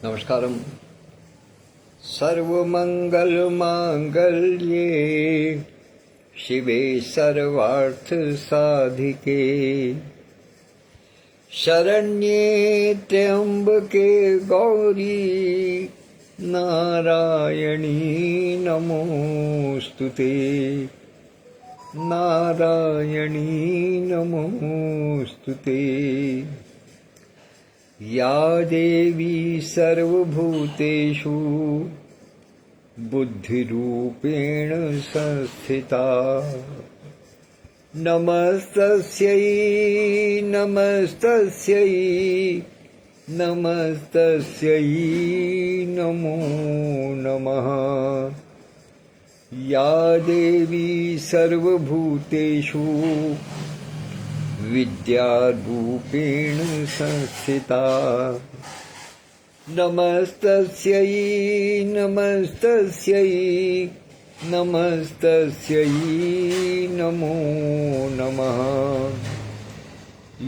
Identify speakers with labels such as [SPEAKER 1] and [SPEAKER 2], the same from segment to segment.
[SPEAKER 1] नमस्कारम। सर्वमंगलमांगल्ये शिवे सर्वार्थसाधिके शरण्ये त्र्यंबके गौरी नारायणी नमोस्तुते नारायणी नमोस्तुते। या देवी सर्वभूतेषु बुद्धिरूपेण संस्थिता नमस्तस्यै नमस्तस्यै नमस्तस्यै नमो नमः। या देवी सर्वभूतेषु विद्यारूपेण संस्थिता नमस्तस्यै नमस्तस्यै नमस्तस्यै नमो नमः।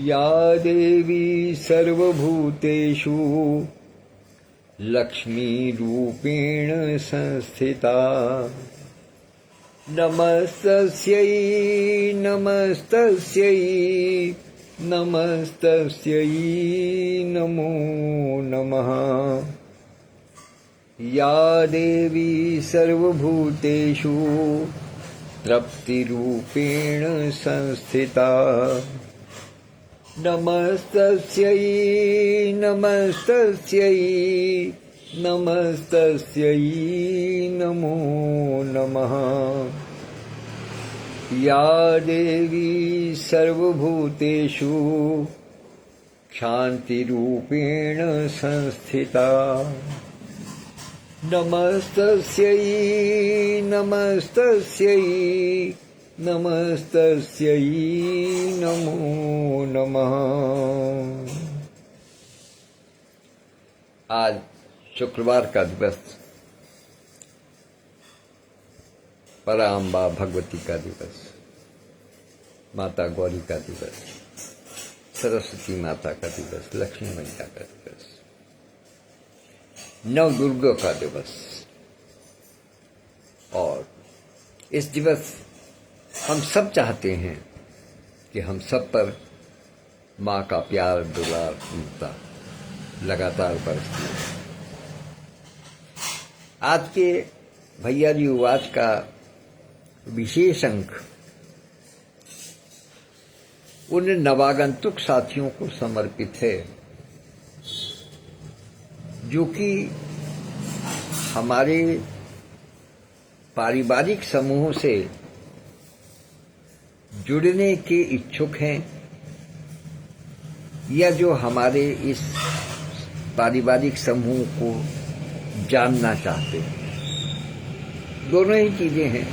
[SPEAKER 1] या देवी सर्वभूतेषु लक्ष्मीरूपेण संस्थिता नमस्तस्यै नमस्तस्यै नमस्तस्यै नमो नमः। या देवी सर्वभूतेषु तृप्तिरूपेण संस्थिता नमस्तस्यै नमस्तस्यै नमस्तस्यै नमो नमः। या देवी सर्वभूतेषु शान्तिरूपेण संस्थिता नमस्तस्यै नमस्तस्यै नमस्तस्यै नमो नमः। आज शुक्रवार का दिवस, पराम्बा भगवती का दिवस, माता गौरी का दिवस, सरस्वती माता का दिवस, लक्ष्मी मैया का दिवस, नव दुर्गा का दिवस। और इस दिवस हम सब चाहते हैं कि हम सब पर माँ का प्यार दुलार ममता लगातार बरसती है। आज के भैया जी उवाच का विशेष अंक उन नवागंतुक साथियों को समर्पित है जो कि हमारे पारिवारिक समूह से जुड़ने के इच्छुक हैं या जो हमारे इस पारिवारिक समूह को जानना चाहते हैं। दोनों ही चीजें हैं,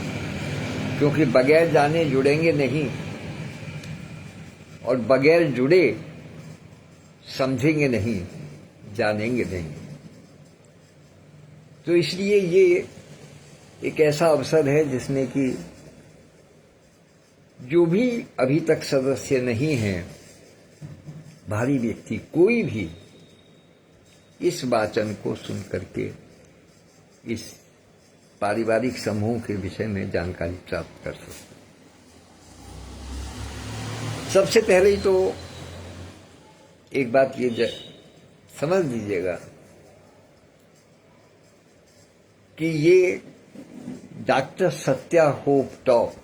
[SPEAKER 1] क्योंकि बगैर जाने जुड़ेंगे नहीं और बगैर जुड़े समझेंगे नहीं, जानेंगे नहीं। तो इसलिए ये एक ऐसा अवसर है जिसमें कि जो भी अभी तक सदस्य नहीं हैं, भारी व्यक्ति कोई भी इस वाचन को सुन करके इस पारिवारिक समूह के विषय में जानकारी प्राप्त कर सकते। सबसे पहले तो एक बात ये समझ लीजिएगा कि ये डॉक्टर सत्या होप टॉक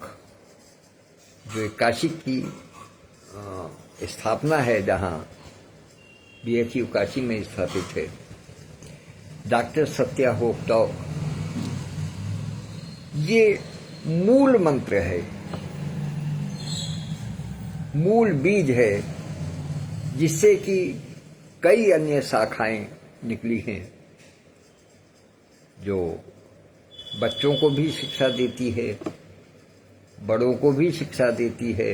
[SPEAKER 1] जो काशी की स्थापना है, जहां BHU काशी में स्थापित है, डॉक्टर सत्या होप टॉक, ये मूल मंत्र है, मूल बीज है, जिससे कि कई अन्य शाखाएं निकली हैं जो बच्चों को भी शिक्षा देती है, बड़ों को भी शिक्षा देती है,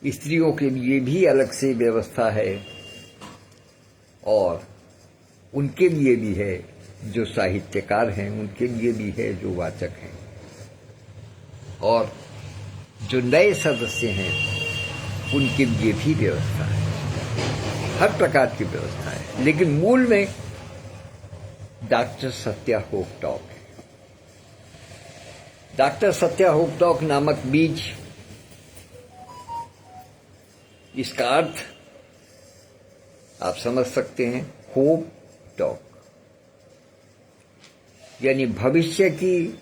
[SPEAKER 1] स्त्रियों के लिए भी अलग से व्यवस्था है और उनके लिए भी है जो साहित्यकार हैं, उनके लिए भी है जो वाचक हैं, और जो नए सदस्य हैं उनके लिए भी व्यवस्था है, हर प्रकार की व्यवस्था है। लेकिन मूल में डॉक्टर सत्या होपटॉक है। डॉक्टर सत्या होपटॉक नामक बीज, इसका अर्थ आप समझ सकते हैं, होप टॉक, यानी भविष्य की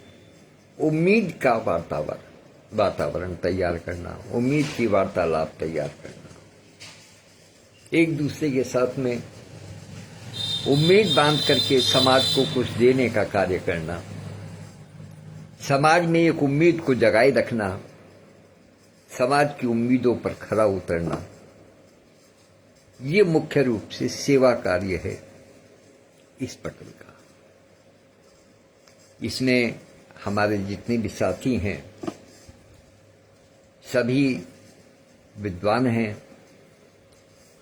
[SPEAKER 1] उम्मीद का वातावरण तैयार करना, उम्मीद की वार्तालाप तैयार करना, एक दूसरे के साथ में उम्मीद बांध करके समाज को कुछ देने का कार्य करना, समाज में एक उम्मीद को जगाए रखना, समाज की उम्मीदों पर खरा उतरना, ये मुख्य रूप से सेवा कार्य है इस पटल का। इसमें हमारे जितने भी साथी हैं सभी विद्वान हैं,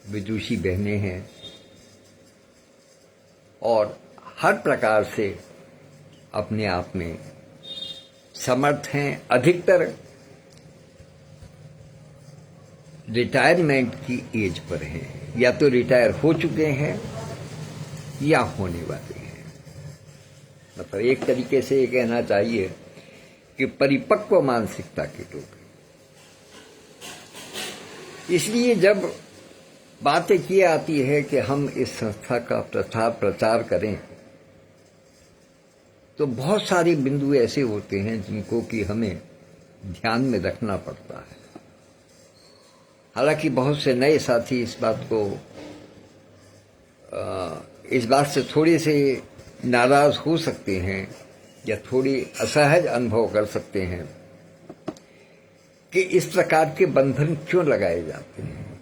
[SPEAKER 1] विदुषी बहनें हैं और हर प्रकार से अपने आप में समर्थ हैं। अधिकतर रिटायरमेंट की एज पर हैं, या तो रिटायर हो चुके हैं या होने वाले हैं। मतलब एक तरीके से ये कहना चाहिए कि परिपक्व मानसिकता के लोग। इसलिए जब बातें की आती है कि हम इस संस्था का प्रचार करें, तो बहुत सारे बिंदु ऐसे होते हैं जिनको कि हमें ध्यान में रखना पड़ता है। हालांकि बहुत से नए साथी इस बात से थोड़े से नाराज हो सकते हैं या थोड़ी असहज अनुभव कर सकते हैं कि इस प्रकार के बंधन क्यों लगाए जाते हैं,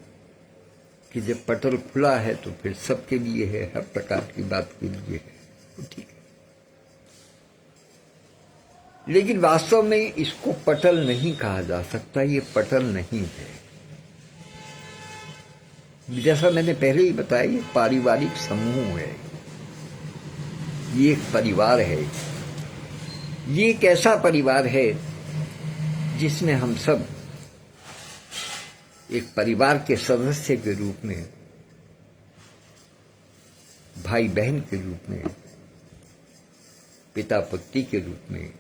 [SPEAKER 1] कि जब पटल खुला है तो फिर सबके लिए है, हर प्रकार की बात के लिए है, तो ठीक है। लेकिन वास्तव में इसको पटल नहीं कहा जा सकता, ये पटल नहीं है। जैसा मैंने पहले ही बताया, ये पारिवारिक समूह है, ये एक परिवार है। ये एक ऐसा परिवार है जिसमें हम सब एक परिवार के सदस्य के रूप में, भाई बहन के रूप में, पिता पुत्री के रूप में,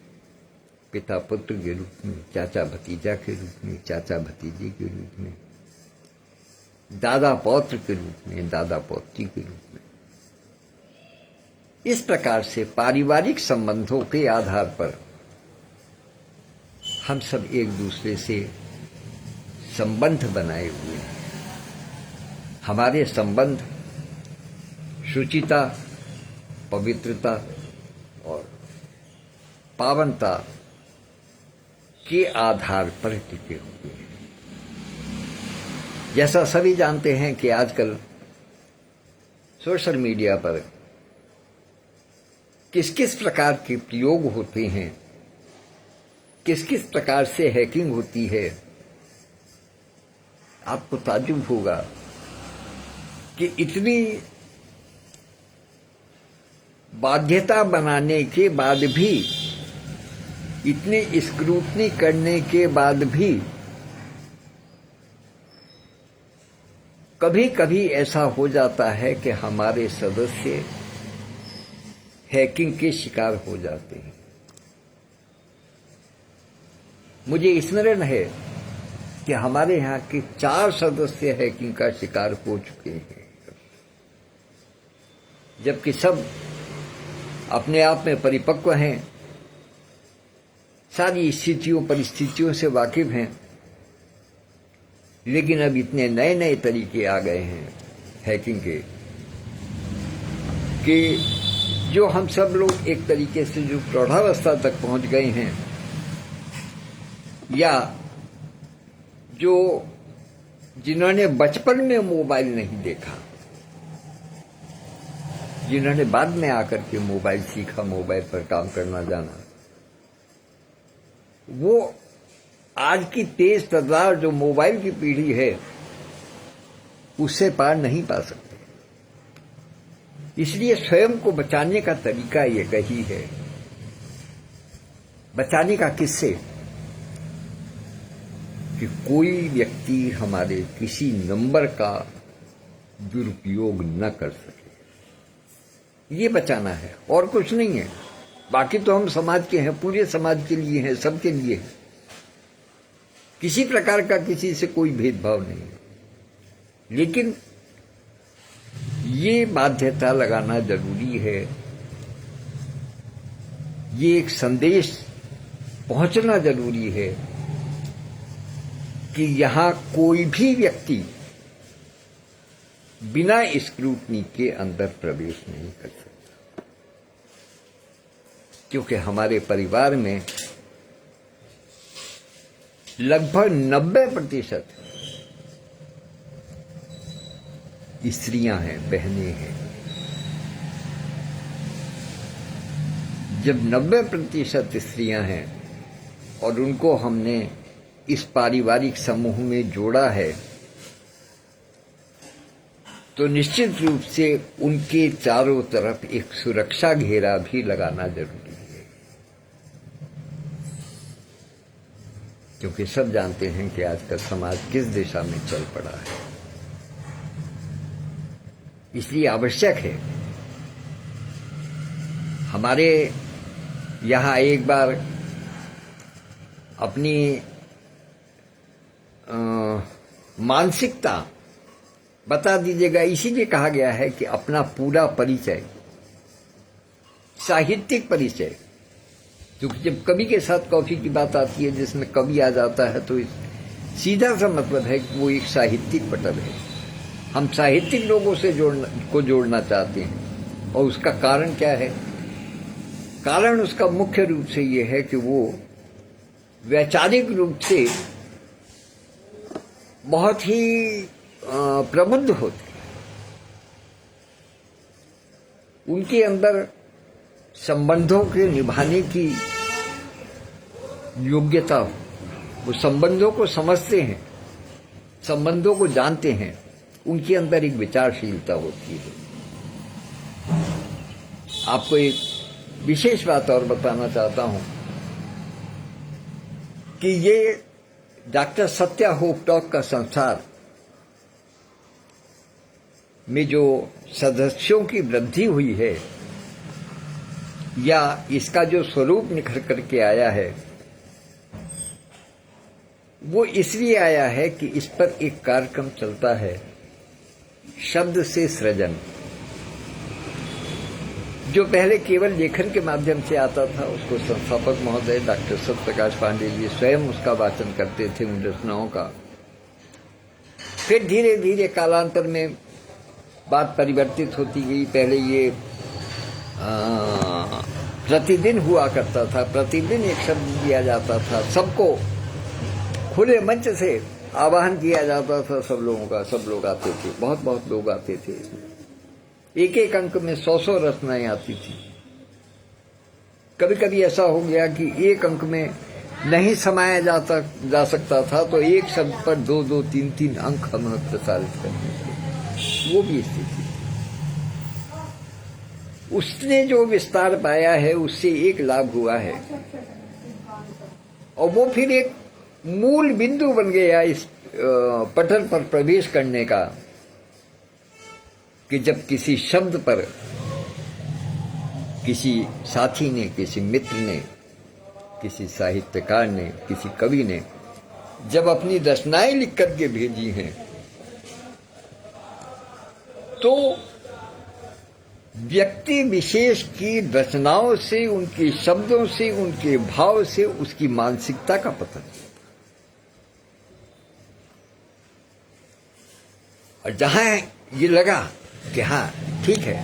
[SPEAKER 1] पिता पुत्र के रूप में, चाचा भतीजा के रूप में, चाचा भतीजे के रूप में, दादा पौत्र के रूप में, दादा पौत्री के रूप में, इस प्रकार से पारिवारिक संबंधों के आधार पर हम सब एक दूसरे से संबंध बनाए हुए हैं। हमारे संबंध शुचिता, पवित्रता और पावनता के आधार पर टिके हुए हैं। जैसा सभी जानते हैं कि आजकल सोशल मीडिया पर किस किस प्रकार के प्रयोग होते हैं, किस किस प्रकार से हैकिंग होती है, आपको ताज्जुब होगा कि इतनी बाध्यता बनाने के बाद भी, इतनी स्क्रूटनी करने के बाद भी कभी कभी ऐसा हो जाता है कि हमारे सदस्य हैकिंग के शिकार हो जाते हैं। मुझे स्मरण है कि हमारे यहाँ के 4 सदस्य हैकिंग का शिकार हो चुके हैं, जबकि सब अपने आप में परिपक्व हैं, सारी स्थितियों परिस्थितियों से वाकिफ हैं, लेकिन अब इतने नए नए तरीके आ गए हैं हैकिंग के कि जो हम सब लोग एक तरीके से जो प्रौढ़ावस्था तक पहुंच गए हैं, या जो जिन्होंने बचपन में मोबाइल नहीं देखा, जिन्होंने बाद में आकर के मोबाइल सीखा, मोबाइल पर काम करना जाना, वो आज की तेज तर्रार जो मोबाइल की पीढ़ी है उससे पार नहीं पा सकते। इसलिए स्वयं को बचाने का तरीका ये ही है। बचाने का किससे? कि कोई व्यक्ति हमारे किसी नंबर का दुरुपयोग न कर सके, ये बचाना है और कुछ नहीं है। बाकी तो हम समाज के हैं, पूरे समाज के लिए हैं, सबके लिए हैं। किसी प्रकार का किसी से कोई भेदभाव नहीं है। लेकिन ये बाध्यता लगाना जरूरी है, ये एक संदेश पहुंचना जरूरी है कि यहां कोई भी व्यक्ति बिना स्क्रूटनी के अंदर प्रवेश नहीं कर सकता, क्योंकि हमारे परिवार में लगभग 90% स्त्रियां हैं, बहनें हैं। जब 90% स्त्रियां हैं और उनको हमने इस पारिवारिक समूह में जोड़ा है, तो निश्चित रूप से उनके चारों तरफ एक सुरक्षा घेरा भी लगाना जरूरी है, क्योंकि सब जानते हैं कि आजकल समाज किस दिशा में चल पड़ा है। इसलिए आवश्यक है, हमारे यहाँ एक बार अपनी मानसिकता बता दीजिएगा। इसीलिए कहा गया है कि अपना पूरा परिचय, साहित्यिक परिचय, क्योंकि जब कवि के साथ कॉफी की बात आती है जिसमें कवि आ जाता है, तो सीधा सा मतलब है कि वो एक साहित्यिक पटल है। हम साहित्यिक लोगों से जोड़ना चाहते हैं। और उसका कारण क्या है? कारण उसका मुख्य रूप से ये है कि वो वैचारिक रूप से बहुत ही प्रबुद्ध होते हैं। उनके अंदर संबंधों के निभाने की योग्यता हो, वो संबंधों को समझते हैं, संबंधों को जानते हैं, उनके अंदर एक विचारशीलता होती है। आपको एक विशेष बात और बताना चाहता हूं कि ये डॉक्टर सत्या होप टॉक का संसार में जो सदस्यों की वृद्धि हुई है, या इसका जो स्वरूप निखर करके आया है, वो इसलिए आया है कि इस पर एक कार्यक्रम चलता है, शब्द से सृजन, जो पहले केवल लेखन के माध्यम से आता था। उसको संस्थापक महोदय डॉक्टर सत्यप्रकाश पांडे जी स्वयं उसका वाचन करते थे, उन रचनाओं का। फिर धीरे धीरे कालांतर में बात परिवर्तित होती गई। पहले ये प्रतिदिन हुआ करता था, प्रतिदिन एक शब्द दिया जाता था, सबको खुले मंच से आवाहन किया जाता था, सब लोगों का, सब लोग आते थे, बहुत बहुत लोग आते थे। एक एक अंक में 100-100 रचनाएं आती थी। कभी कभी ऐसा हो गया कि एक अंक में नहीं समाया जा सकता था, तो एक शब्द पर 2-2, 3-3 अंक हम प्रसारित करते थे। वो भी स्थिति। उसने जो विस्तार पाया है, उससे एक लाभ हुआ है, और वो फिर एक मूल बिंदु बन गया इस पटल पर प्रवेश करने का, कि जब किसी शब्द पर किसी साथी ने, किसी मित्र ने, किसी साहित्यकार ने, किसी कवि ने जब अपनी रचनाएं लिख करके भेजी हैं, तो व्यक्ति विशेष की रचनाओं से, उनके शब्दों से, उनके भाव से उसकी मानसिकता का पता चलता। और जहां ये लगा कि हाँ ठीक है,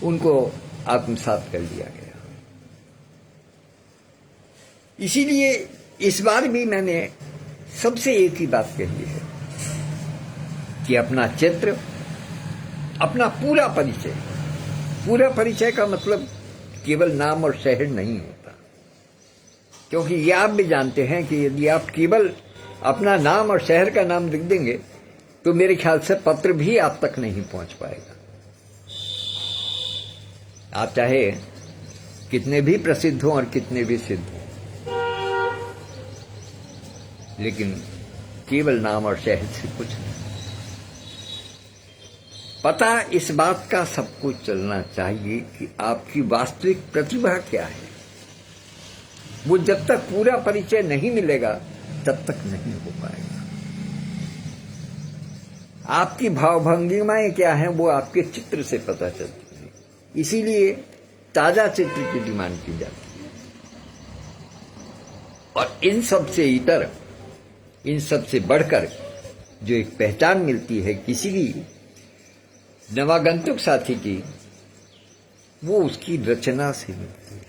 [SPEAKER 1] उनको आत्मसात कर लिया गया। इसीलिए इस बार भी मैंने सबसे एक ही बात कही है कि अपना चित्र, अपना पूरा परिचय, पूरा परिचय का मतलब केवल नाम और शहर नहीं होता, क्योंकि ये आप भी जानते हैं कि यदि आप केवल अपना नाम और शहर का नाम लिख देंगे तो मेरे ख्याल से पत्र भी आप तक नहीं पहुंच पाएगा। आप चाहे कितने भी प्रसिद्ध हों और कितने भी सिद्ध हों, लेकिन केवल नाम और शहर से कुछ नहीं। पता इस बात का सबको चलना चाहिए कि आपकी वास्तविक प्रतिभा क्या है। वो जब तक पूरा परिचय नहीं मिलेगा तब तक नहीं हो पाएगा। आपकी भावभंगिमाएं क्या हैं वो आपके चित्र से पता चलती है। इसीलिए ताजा चित्र की डिमांड की जाती है। और इन सब से इतर, इन सब से बढ़कर जो एक पहचान मिलती है किसी भी नवागंतुक साथी की, वो उसकी रचना से मिलती है।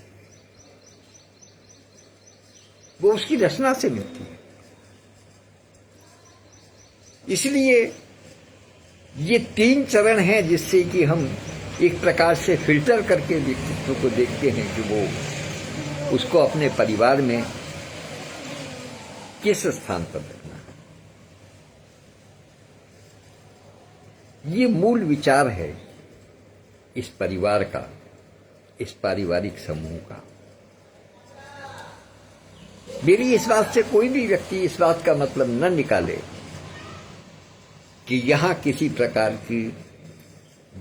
[SPEAKER 1] वो उसकी रचना से मिलती है। इसलिए ये 3 चरण हैं जिससे कि हम एक प्रकार से फिल्टर करके व्यक्तित्व को देखते हैं कि वो उसको अपने परिवार में किस स्थान पर रखना है। ये मूल विचार है इस परिवार का, इस पारिवारिक समूह का। मेरी इस बात से कोई भी व्यक्ति इस बात का मतलब न निकाले कि यहां किसी प्रकार की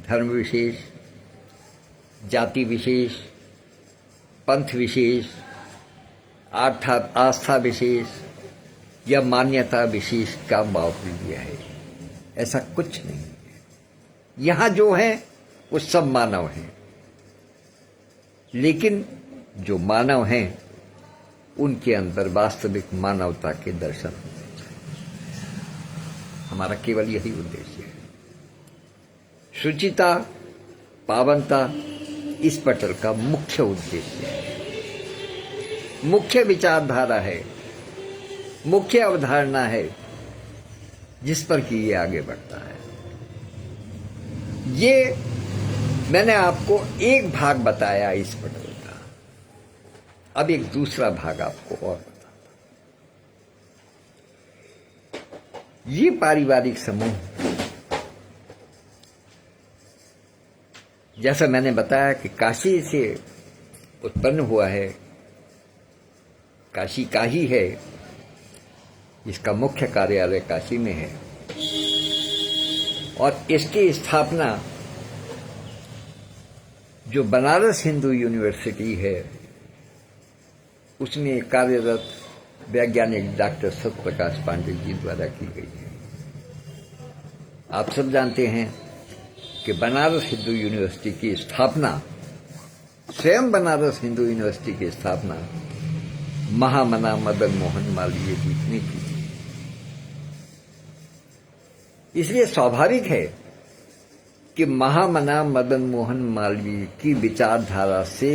[SPEAKER 1] धर्म विशेष, जाति विशेष, पंथ विशेष, आस्था विशेष या मान्यता विशेष का बाहुल्य है। ऐसा कुछ नहीं है। यहां जो है वो सब मानव हैं, लेकिन जो मानव हैं उनके अंदर वास्तविक मानवता के दर्शन होने चाहिए। हमारा केवल यही उद्देश्य है। शुचिता, पावनता इस पटल का मुख्य उद्देश्य है, मुख्य विचारधारा है, मुख्य अवधारणा है जिस पर कि ये आगे बढ़ता है। ये मैंने आपको एक भाग बताया इस पटल का। अब एक दूसरा भाग आपको और बताता। ये पारिवारिक समूह, जैसा मैंने बताया कि काशी से उत्पन्न हुआ है, काशी का ही है, इसका मुख्य कार्यालय काशी में है। और इसकी स्थापना जो बनारस हिंदू यूनिवर्सिटी है उसमें कार्यरत वैज्ञानिक डॉक्टर सत्यप्रकाश पांडे जी द्वारा की गई है। आप सब जानते हैं कि बनारस हिंदू यूनिवर्सिटी की स्थापना, स्वयं बनारस हिंदू यूनिवर्सिटी की स्थापना महामना मदन मोहन मालवीय जी ने की। इसलिए स्वाभाविक है कि महामना मदन मोहन मालवीय की विचारधारा से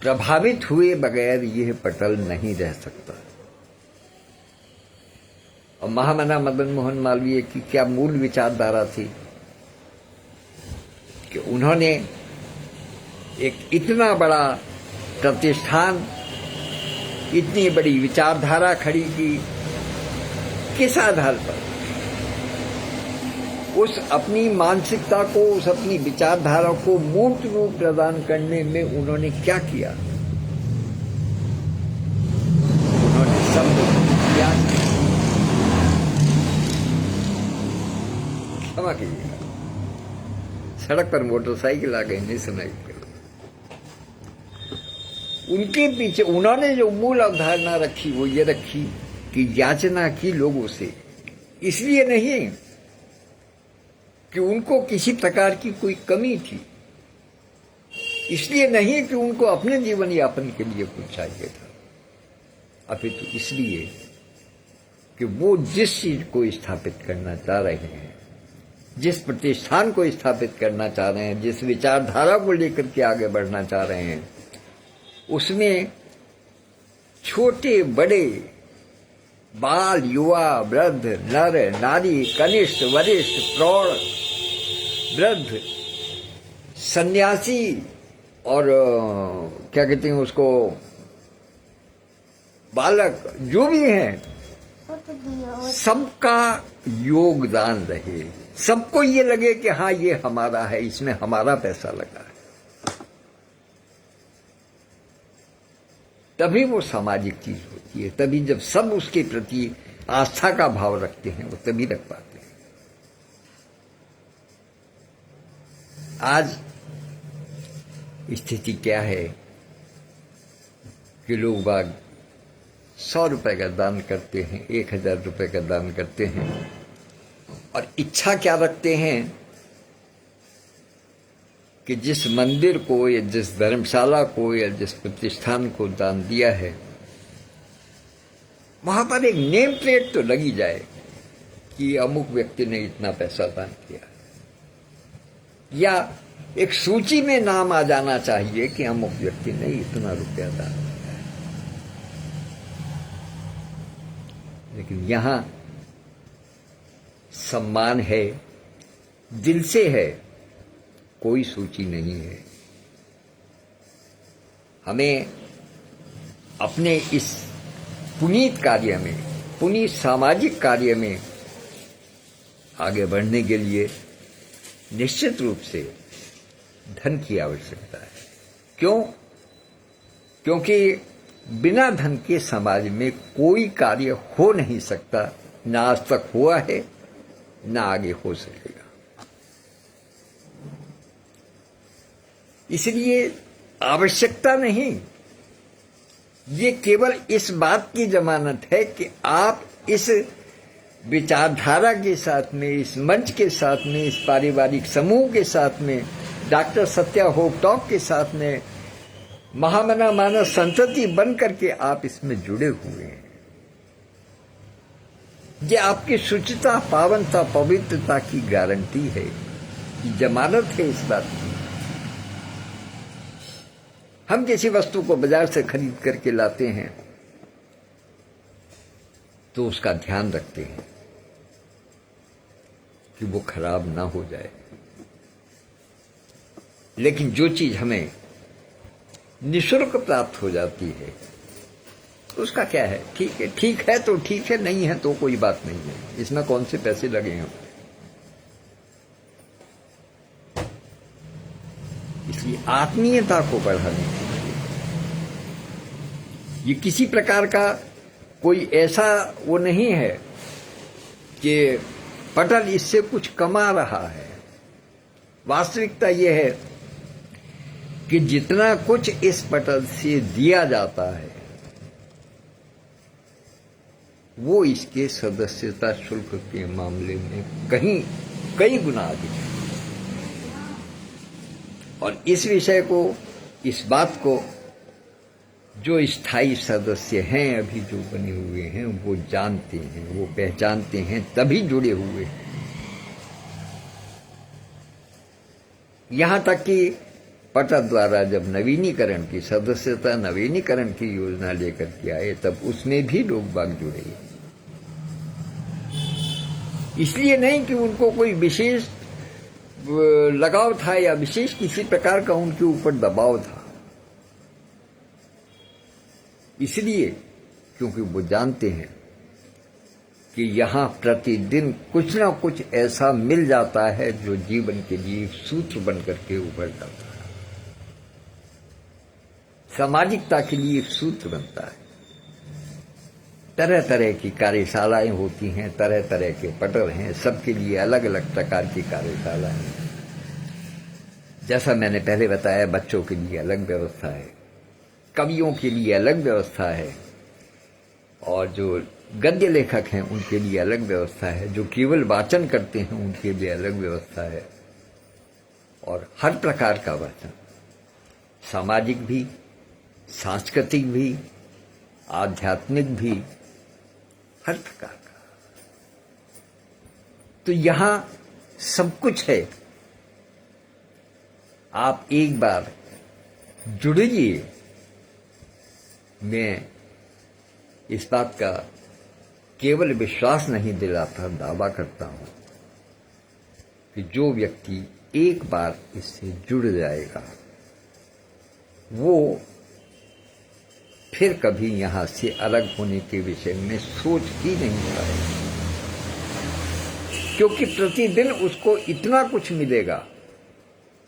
[SPEAKER 1] प्रभावित हुए बगैर यह पटल नहीं रह सकता। और महामना मदन मोहन मालवीय की क्या मूल विचारधारा थी कि उन्होंने एक इतना बड़ा प्रतिष्ठान, इतनी बड़ी विचारधारा खड़ी की। किस आधार पर? उस अपनी मानसिकता को, उस अपनी विचारधारा को मूर्त रूप प्रदान करने में उन्होंने क्या किया? उन्होंने सब क्या, क्षमा कीजिएगा, सड़क पर मोटरसाइकिल आ गई, नहीं सुनाई। उनके पीछे उन्होंने जो मूल अवधारणा रखी वो ये रखी कि याचना की लोगों से, इसलिए नहीं कि उनको किसी प्रकार की कोई कमी थी, इसलिए नहीं कि उनको अपने जीवन यापन के लिए कुछ चाहिए था, अपितु इसलिए कि वो जिस चीज को स्थापित करना चाह रहे हैं, जिस प्रतिष्ठान को स्थापित करना चाह रहे हैं, जिस विचारधारा को लेकर के आगे बढ़ना चाह रहे हैं, उसमें छोटे बड़े, बाल, युवा, वृद्ध, नर, नारी, कनिष्ठ, वरिष्ठ, प्रौढ़, वृद्ध, सन्यासी और क्या कहते हैं उसको, बालक, जो भी हैं, सबका योगदान रहे। सबको ये लगे कि हाँ ये हमारा है, इसमें हमारा पैसा लगा है। तभी वो सामाजिक चीज होती है। तभी जब सब उसके प्रति आस्था का भाव रखते हैं वो तभी रख पाते हैं। आज स्थिति क्या है कि लोग बाग 100 रुपए का दान करते हैं, 1000 रुपए का दान करते हैं और इच्छा क्या रखते हैं कि जिस मंदिर को या जिस धर्मशाला को या जिस प्रतिष्ठान को दान दिया है वहां पर एक नेम प्लेट तो लगी जाए कि अमुक व्यक्ति ने इतना पैसा दान किया, या एक सूची में नाम आ जाना चाहिए कि अमुक व्यक्ति ने इतना रुपया दान किया है। लेकिन यहां सम्मान है, दिल से है, कोई सूची नहीं है। हमें अपने इस पुनीत कार्य में, पुनीत सामाजिक कार्य में आगे बढ़ने के लिए निश्चित रूप से धन की आवश्यकता है। क्यों? क्योंकि बिना धन के समाज में कोई कार्य हो नहीं सकता, ना आज तक हुआ है, ना आगे हो सकेगा। इसलिए आवश्यकता नहीं, ये केवल इस बात की जमानत है कि आप इस विचारधारा के साथ में, इस मंच के साथ में, इस पारिवारिक समूह के साथ में, डॉक्टर सत्या होप टॉक के साथ में महामना मानस संतति बन करके आप इसमें जुड़े हुए हैं। ये आपकी शुचिता, पावनता, पवित्रता की गारंटी है, जमानत है इस बात की। हम किसी वस्तु को बाजार से खरीद करके लाते हैं तो उसका ध्यान रखते हैं कि वो खराब ना हो जाए। लेकिन जो चीज हमें निःशुल्क प्राप्त हो जाती है उसका क्या है? ठीक है तो ठीक है, नहीं है तो कोई बात नहीं है, इसमें कौन से पैसे लगे हैं। इसलिए आत्मीयता को बढ़ाने के लिए ये किसी प्रकार का कोई ऐसा वो नहीं है कि पटल इससे कुछ कमा रहा है। वास्तविकता ये है कि जितना कुछ इस पटल से दिया जाता है वो इसके सदस्यता शुल्क के मामले में कई गुना अधिक है। और इस विषय को, इस बात को जो स्थायी सदस्य हैं, अभी जो बने हुए हैं, वो जानते हैं, वो पहचानते हैं, तभी जुड़े हुए हैं। यहां तक कि पटल द्वारा जब नवीनीकरण की, सदस्यता नवीनीकरण की योजना लेकर के आए, तब उसमें भी लोग बाग जुड़े। इसलिए नहीं कि उनको कोई विशेष लगाव था या विशेष किसी प्रकार का उनके ऊपर दबाव था, इसलिए क्योंकि वो जानते हैं कि यहां प्रतिदिन कुछ ना कुछ ऐसा मिल जाता है जो जीवन के लिए एक सूत्र बनकर के उभर जाता है, सामाजिकता के लिए एक सूत्र बनता है। तरह तरह की कार्यशालाएं होती हैं, तरह तरह के पटल हैं, सबके लिए अलग अलग प्रकार की कार्यशालाएं हैं। जैसा मैंने पहले बताया, बच्चों के लिए अलग व्यवस्था है, कवियों के लिए अलग व्यवस्था है, और जो गद्य लेखक हैं उनके लिए अलग व्यवस्था है, जो केवल वाचन करते हैं उनके लिए अलग व्यवस्था है। और हर प्रकार का वाचन, सामाजिक भी, सांस्कृतिक भी, आध्यात्मिक भी, हर प्रकार का। तो यहां सब कुछ है। आप एक बार जुड़िए। मैं इस बात का केवल विश्वास नहीं दिलाता, दावा करता हूं कि जो व्यक्ति एक बार इससे जुड़ जाएगा वो फिर कभी यहां से अलग होने के विषय में सोच ही नहीं पाएगा, क्योंकि प्रतिदिन उसको इतना कुछ मिलेगा,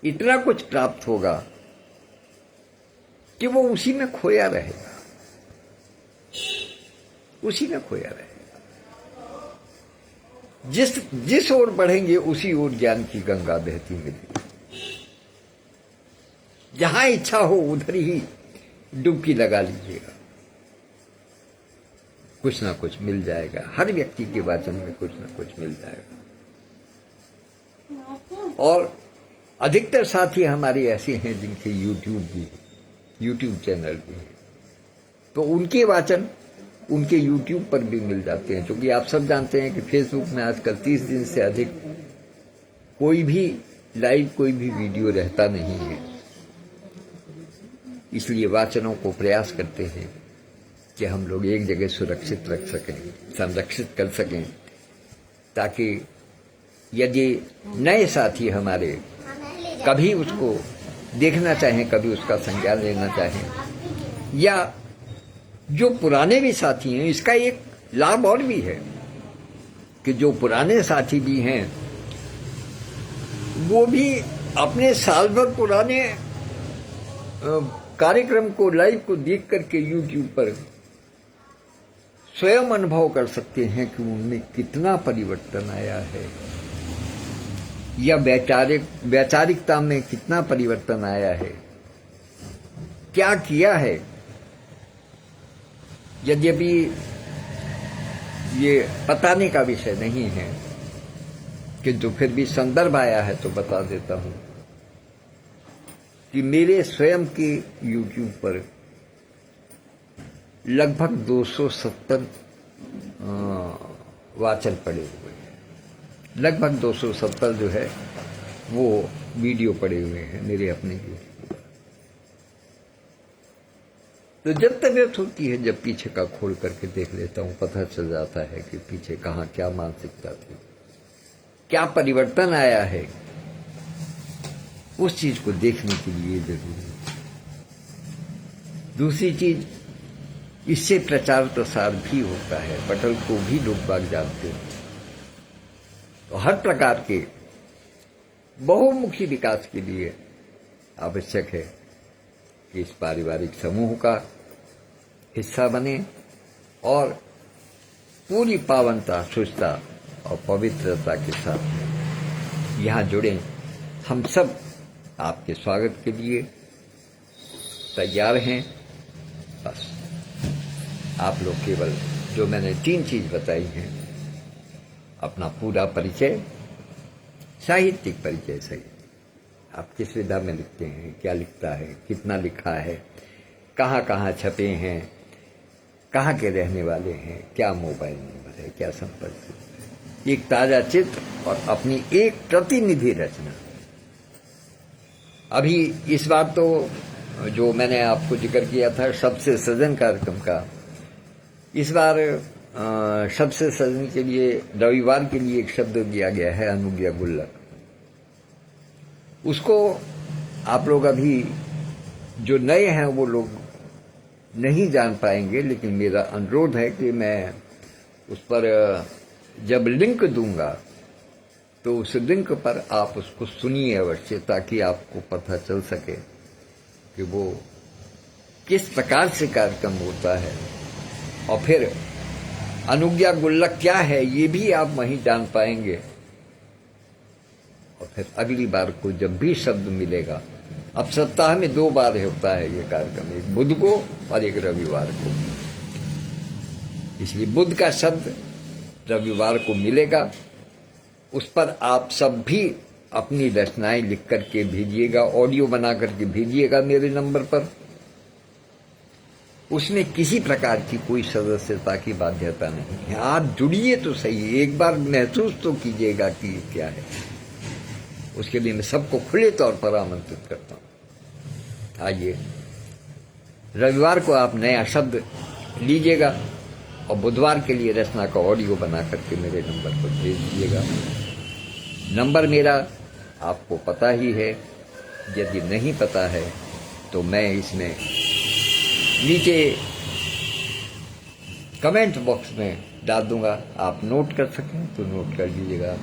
[SPEAKER 1] इतना कुछ प्राप्त होगा कि वो उसी में खोया रहेगा, उसी में खोया रहेगा। जिस ओर बढ़ेंगे उसी ओर ज्ञान की गंगा बहती मिलेगी। जहां इच्छा हो उधर ही डुबकी लगा लीजिएगा, कुछ ना कुछ मिल जाएगा। हर व्यक्ति के वाचन में कुछ ना कुछ मिल जाएगा। और अधिकतर साथी हमारे ऐसे हैं जिनके यूट्यूब चैनल भी है, तो उनके वाचन उनके यूट्यूब पर भी मिल जाते हैं। क्योंकि आप सब जानते हैं कि फेसबुक में आजकल 30 दिन से अधिक कोई भी लाइव कोई भी वीडियो रहता नहीं है। इसलिए वाचनों को प्रयास करते हैं कि हम लोग एक जगह सुरक्षित रख सकें, संरक्षित कर सकें, ताकि यदि नए साथी हमारे कभी उसको देखना चाहें, कभी उसका संज्ञान लेना चाहें, या जो पुराने भी साथी हैं, इसका एक लाभ और भी है कि जो पुराने साथी भी हैं वो भी अपने साल भर पुराने कार्यक्रम को लाइव को देख करके यूट्यूब पर स्वयं अनुभव कर सकते हैं कि उनमें कितना परिवर्तन आया है, या वैचारिकता में कितना परिवर्तन आया है, क्या किया है। यद्यपि ये बताने का विषय नहीं है, किंतु फिर भी संदर्भ आया है तो बता देता हूं कि मेरे स्वयं के YouTube पर लगभग 270 वाचन पड़े हुए हैं। लगभग 270 जो है वो वीडियो पड़े हुए हैं मेरे अपने YouTube पर। तो जब तबीयत होती है, जब पीछे का खोल करके देख लेता हूं, पता चल जाता है कि पीछे कहाँ क्या मानसिकता थी, क्या परिवर्तन आया है। उस चीज को देखने के लिए जरूरी है। दूसरी चीज, इससे प्रचार प्रसार भी होता है, पटल को भी लोग बाग जानते हैं। तो हर प्रकार के बहुमुखी विकास के लिए आवश्यक है कि इस पारिवारिक समूह का हिस्सा बने और पूरी पावनता, शुचिता और पवित्रता के साथ यहाँ जुड़े। हम सब आपके स्वागत के लिए तैयार हैं। बस आप लोग केवल जो मैंने 3 चीज बताई हैं, अपना पूरा परिचय, साहित्यिक परिचय सही, आप किस विधा में लिखते हैं, क्या लिखता है, कितना लिखा है, कहाँ कहाँ छपे हैं, कहाँ के रहने वाले हैं, क्या मोबाइल नंबर है, क्या संपर्क, एक ताजा चित्र और अपनी एक प्रतिनिधि रचना। अभी इस बार तो जो मैंने आपको जिक्र किया था सबसे सजन कार्यक्रम का, इस बार सबसे सजन के लिए रविवार के लिए एक शब्द दिया गया है, अनुज्ञा गुल्लक। उसको आप लोग अभी जो नए हैं वो लोग नहीं जान पाएंगे, लेकिन मेरा अनुरोध है कि मैं उस पर जब लिंक दूंगा तो उस लिंक पर आप उसको सुनिए अवश्य, ताकि आपको पता चल सके कि वो किस प्रकार से कार्यक्रम होता है। और फिर अनुज्ञा गुल्लक क्या है ये भी आप वहीं जान पाएंगे। और फिर अगली बार को जब भी शब्द मिलेगा, अब सप्ताह में 2 बार होता है ये कार्यक्रम, एक बुध को और एक रविवार को, इसलिए बुध का शब्द रविवार को मिलेगा। उस पर आप सब भी अपनी रचनाएं लिख करके भेजिएगा, ऑडियो बना करके भेजिएगा मेरे नंबर पर। उसमें किसी प्रकार की कोई सदस्यता की बाध्यता नहीं है। आप जुड़िए तो सही, एक बार महसूस तो कीजिएगा कि ये क्या है। उसके लिए मैं सबको खुले तौर पर आमंत्रित करता हूं। आइए, रविवार को आप नया शब्द लीजिएगा और बुधवार के लिए रचना का ऑडियो बना करके मेरे नंबर पर भेज दीजिएगा। नंबर मेरा आपको पता ही है, यदि नहीं पता है तो मैं इसमें नीचे कमेंट बॉक्स में डाल दूंगा, आप नोट कर सकें तो नोट कर लीजिएगा।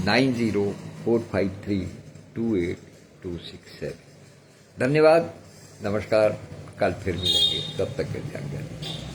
[SPEAKER 1] 9045328267। धन्यवाद, नमस्कार, कल फिर मिलेंगे, तब तक के ध्यान रखिए।